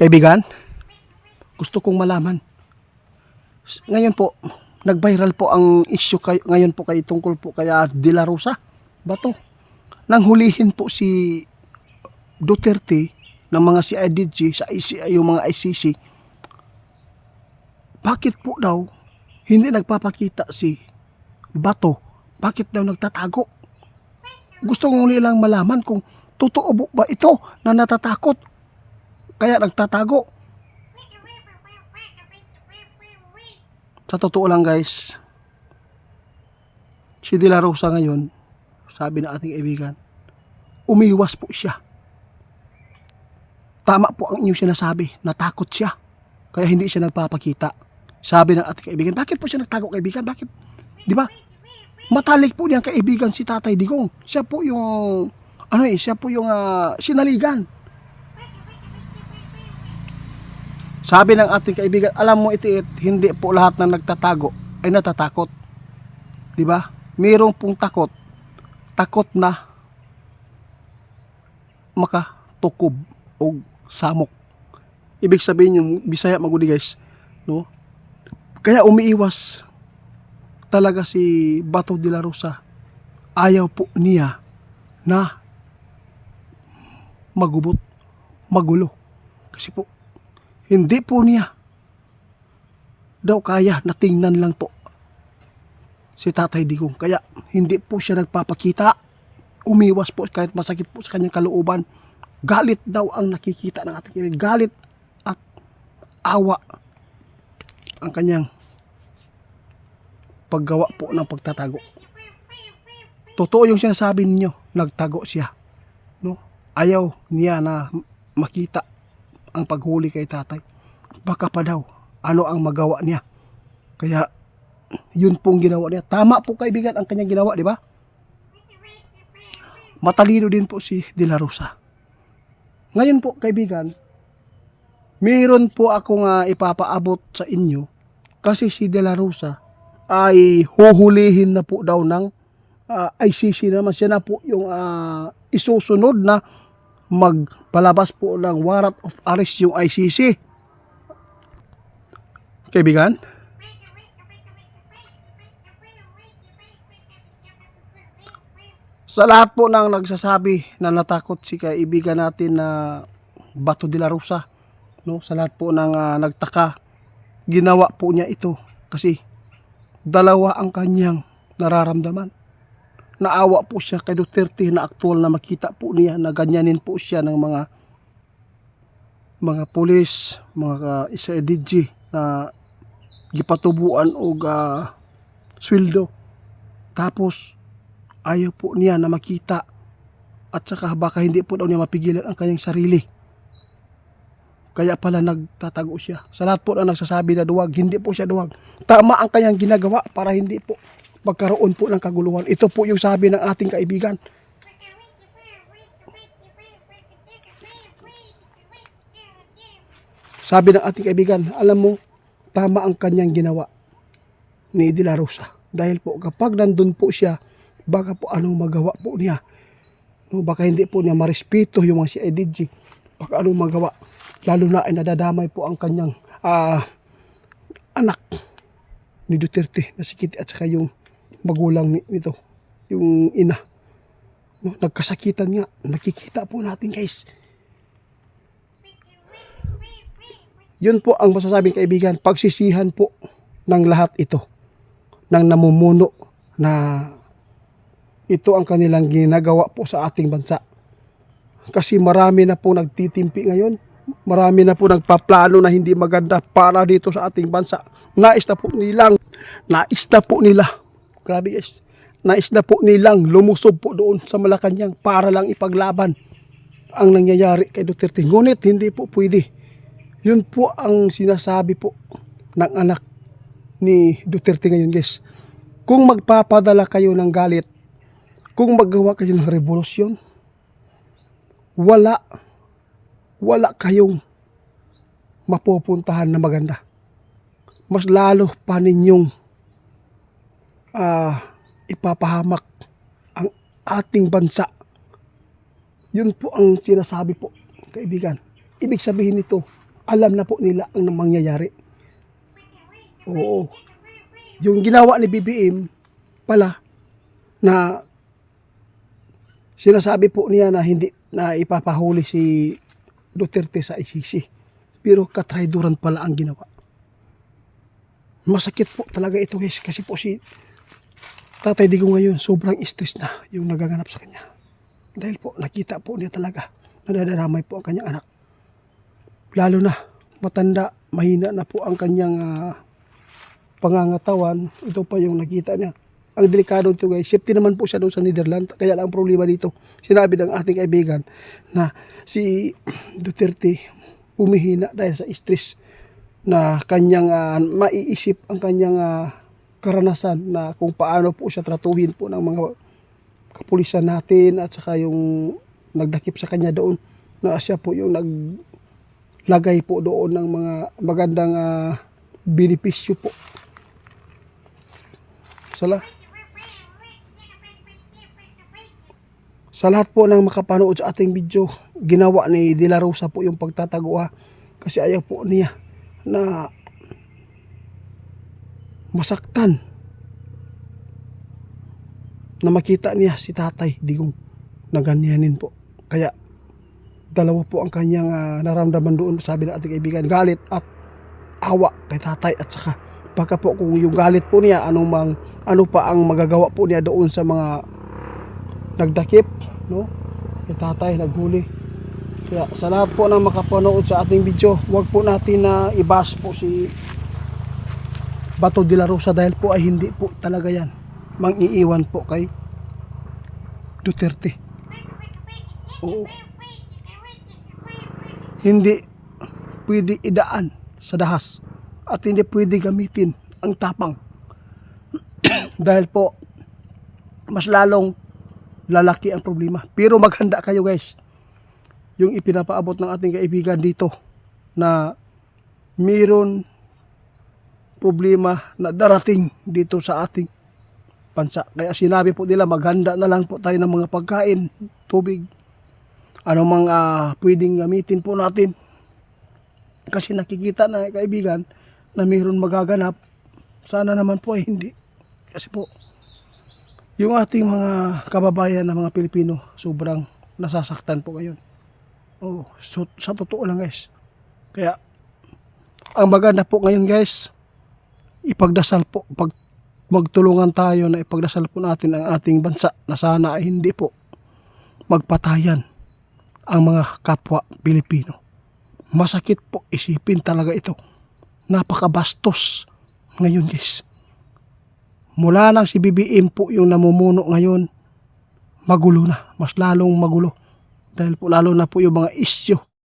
Kaibigan, gusto kong malaman. Ngayon po, nag-viral po ang issue ngayon po kay tungkol po kaya De La Rosa. Bato. Nang hulihin po si Duterte ng mga CIDG sa yung mga ICC. Bakit po daw hindi nagpapakita si Bato? Bakit daw nagtatago? Gusto ko nilang malaman kung totoo ba ito na natatakot kaya nagtatago. Sa totoo lang guys, si De La Rosa ngayon, sabi ng ating kaibigan, umiwas po siya. Tama po ang inyong sinasabi, natakot siya. Kaya hindi siya nagpapakita. Sabi ng ating kaibigan, bakit po siya nagtago kaibigan? Bakit? Di ba? Matalik po niyang kaibigan si Tatay Digong. Siya po yung, siya po yung sinaligan. Sabi ng ating kaibigan, alam mo itiit, hindi po lahat na nagtatago ay natatakot. Di ba? Mayroong pong takot na makatukob o samok. Ibig sabihin yung Bisaya magudi guys, no? Kaya umiiwas talaga si Bato De La Rosa. Ayaw po niya na magulo. Kasi po hindi po niya daw kaya na tingnan lang po si Tatay Digong. Kaya hindi po siya nagpapakita. Umiwas po kahit masakit po sa kanyang kalooban. Galit daw ang nakikita ng ating kaibigan. Galit at awa ang kanyang paggawa po ng pagtatago. Totoo yung sinasabi ninyo, nagtago siya. No? Ayaw niya na makita ang paghuli kay tatay. Baka pa daw, ano ang magawa niya. Kaya, yun pong ginawa niya. Tama po kaibigan ang kanyang ginawa, di ba? Matalino din po si De La Rosa. Ngayon po kaibigan, mayroon po akong ipapaabot sa inyo kasi si De La Rosa ay huhulihin na po daw ng ICC naman. Siya na po yung isusunod na magpalabas po ng warrant of arrest yung ICC. Kaibigan? Sa lahat po ng nagsasabi na natakot si kaibigan natin na Bato De La Rosa, no? Sa lahat po ng nagtaka, ginawa po niya ito kasi dalawa ang kanyang nararamdaman. Naawa po siya kay Duterte na aktual na makita po niya na ganyanin po siya ng mga pulis, mga SIDG na gipatubuan o sweldo. Tapos ayaw po niya na makita at saka baka hindi po daw niya mapigilan ang kanyang sarili. Kaya pala nagtatago siya. Sa lahat po na nagsasabi na duwag, hindi po siya duwag. Tama ang kanyang ginagawa para hindi po magkaroon po ng kaguluhan. Ito po yung sabi ng ating kaibigan. Sabi ng ating kaibigan, alam mo, tama ang kanyang ginawa ni De La Rosa. Dahil po kapag nandun po siya, baka po anong magawa po niya. No, baka hindi po niya marespeto yung mga CIDG. Baka anong magawa. Lalo na ay nadadamay po ang kanyang anak ni Duterte na si Kitty at saka yung magulang nito, yung ina. No, nagkasakitan nga. Nakikita po natin guys. Yun po ang masasabing kaibigan, pagsisihan po ng lahat ito, ng namumuno na ito ang kanilang ginagawa po sa ating bansa. Kasi marami na po nagtitimpi ngayon. Marami na po nagpaplano na hindi maganda para dito sa ating bansa. Nais na po nila. Grabe guys. Nais na po nilang lumusob po doon sa Malacanang para lang ipaglaban ang nangyayari kay Duterte. Ngunit hindi po pwede. Yun po ang sinasabi po ng anak ni Duterte ngayon guys. Kung magpapadala kayo ng galit, kung maggawa kayo ng revolusyon, wala kayong mapupuntahan na maganda. Mas lalo pa ninyong ipapahamak ang ating bansa. Yun po ang sinasabi po, kaibigan. Ibig sabihin nito, alam na po nila ang mangyayari. Oo. Yung ginawa ni BBM pala na sinasabi po niya na hindi na ipapahuli si Duterte sa ICC. Pero katraiduran pala ang ginawa. Masakit po talaga ito guys kasi po si Tatay Digong ngayon sobrang stress na yung nagaganap sa kanya. Dahil po nakita po niya talaga na nadaramay po ang kanyang anak. Lalo na matanda, mahina na po ang kanyang pangangatawan. Ito pa yung nakita niya. Ang delikado ito guys, safety naman po siya doon sa Netherlands. Kaya lang ang problema dito, sinabi ng ating kaibigan na si Duterte umihina dahil sa stress na kanyang maiisip ang kanyang karanasan na kung paano po siya tratuhin po ng mga kapulisan natin at saka yung nagdakip sa kanya doon na siya po yung naglagay po doon ng mga magandang benepisyo po. Sa lahat po ng makapanood sa ating video, ginawa ni De La Rosa po yung pagtatago kasi ayaw po niya na masaktan na makita niya si Tatay Digong na ganyanin po. Kaya dalawa po ang kanyang naramdaman doon, sabi ng ating kaibigan, galit at awa kay Tatay at saka baka po kung yung galit po niya ano pa ang magagawa po niya doon sa mga nagdakip, no? Kay Tatay naghuli. Kaya sa lahat po ng makapanood sa ating video, huwag po natin na i-bash po si Bato de la Rosa dahil po ay hindi po talaga yan mang-iiwan po kay Duterte. Oo. Hindi pwede idaan sa dahas at hindi pwede gamitin ang tapang dahil po mas lalong lalaki ang problema. Pero maghanda kayo guys, yung ipinapaabot ng ating kaibigan dito na mayroon problema na darating dito sa ating bansa. Kaya sinabi po nila maghanda na lang po tayo ng mga pagkain, tubig, ano mga pwedeng gamitin po natin. Kasi nakikita na kaibigan na mayroon magaganap. Sana naman po ay hindi. Kasi po yung ating mga kababayan na mga Pilipino sobrang nasasaktan po ngayon. Oh, so, sa totoo lang guys. Kaya ang maganda po ngayon guys, ipagdasal po, magtulungan tayo na ipagdasal po natin ang ating bansa na sana ay hindi po magpatayan ang mga kapwa Pilipino. Masakit po isipin talaga ito. Napakabastos ngayon guys. Mula nang si BBM po yung namumuno ngayon, magulo na, mas lalong magulo. Dahil po lalo na po yung mga isyu